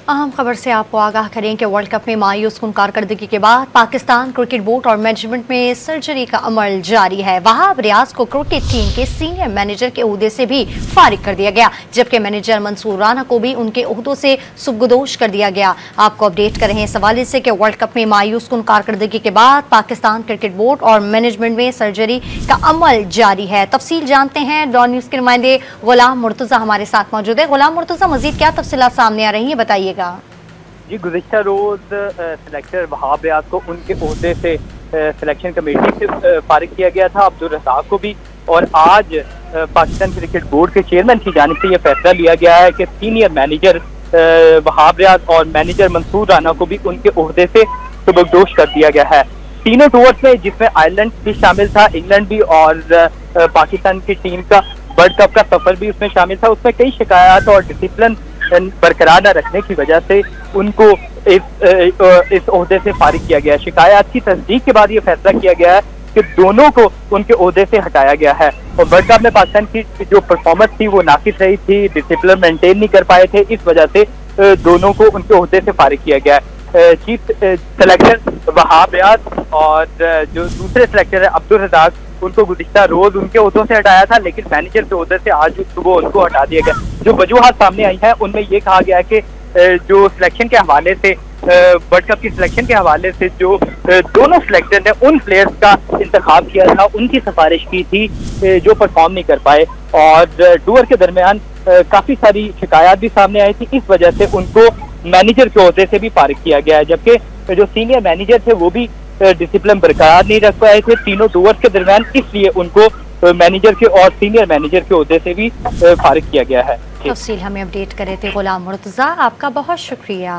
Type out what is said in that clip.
अहम खबर से आपको आगाह करें कि वर्ल्ड कप में मायूस कुन कारकर्दगी के बाद पाकिस्तान क्रिकेट बोर्ड और मैनेजमेंट में सर्जरी का अमल जारी है। वहाब रियाज को क्रिकेट टीम के सीनियर मैनेजर के ओहदे से भी फारिग कर दिया गया, जबकि मैनेजर मंसूर राना को भी उनके ओहदों से सुबगदोश कर दिया गया। आपको अपडेट कर रहे हैं इस हवाले से कि वर्ल्ड कप में मायूस कुन कारकर्दगी के बाद पाकिस्तान क्रिकेट बोर्ड और मैनेजमेंट में सर्जरी का अमल जारी है। तफसील जानते हैं, डॉन न्यूज के नुमाइंदे गुलाम मुर्तजा हमारे साथ मौजूद है। गुलाम मुर्तजा, मजीद क्या तफसीलात सामने आ रही है, बताइए। जी, गुज़िश्ता रोज सिलेक्टर वहाब रियाज को उनके ओहदे से सिलेक्शन कमेटी से फारिग किया गया था, अब्दुल रज़ाक को भी, और आज पाकिस्तान क्रिकेट बोर्ड के चेयरमैन की जानिब से यह फैसला लिया गया है कि सीनियर मैनेजर वहाब रियाज और मैनेजर मंसूर राना को भी उनके ओहदे से सुबकदोश कर दिया गया है। तीनों टूर्स में, जिसमें आयरलैंड भी शामिल था, इंग्लैंड भी, और पाकिस्तान की टीम का वर्ल्ड कप का सफर भी उसमें शामिल था, उसमें कई शिकायत और डिसिप्लिन बरकरार न रखने की वजह से उनको इस ओहदे से फारिग किया गया। शिकायत की तस्दीक के बाद ये फैसला किया गया है कि दोनों को उनके ओहदे से हटाया गया है। और वर्ल्ड कप में पाकिस्तान की जो परफॉर्मेंस थी वो नाकिस रही थी, डिसिप्लिन मेंटेन नहीं कर पाए थे, इस वजह से दोनों को उनके ओहदे से फारिग किया गया है। चीफ सेलेक्टर वहाब रियाज और जो दूसरे सेलेक्टर है अब्दुल रज़ाक, उनको गुज़िश्ता रोज उनके ओहदों से हटाया था, लेकिन मैनेजर के ओहदे से आज सुबह उनको हटा दिया गया। जो वजूहात सामने आई है उनमें ये कहा गया है कि जो सिलेक्शन के हवाले से, वर्ल्ड कप की सिलेक्शन के हवाले से जो दोनों सिलेक्टर ने उन प्लेयर्स का इंतखाब किया था, उनकी सिफारिश की थी जो परफॉर्म नहीं कर पाए, और टूर के दरमियान काफी सारी शिकायत भी सामने आई थी, इस वजह से उनको मैनेजर के ओहदे से भी फारिग किया गया है। जबकि जो सीनियर मैनेजर थे वो भी डिसिप्लिन बरकरार नहीं रख पाए थे तीनों टूर्स के दरमियान, इसलिए उनको मैनेजर के और सीनियर मैनेजर के ओहदे से भी फारिग किया गया है। तफसील हमें अपडेट करे थे गुलाम मुर्तजा, आपका बहुत शुक्रिया।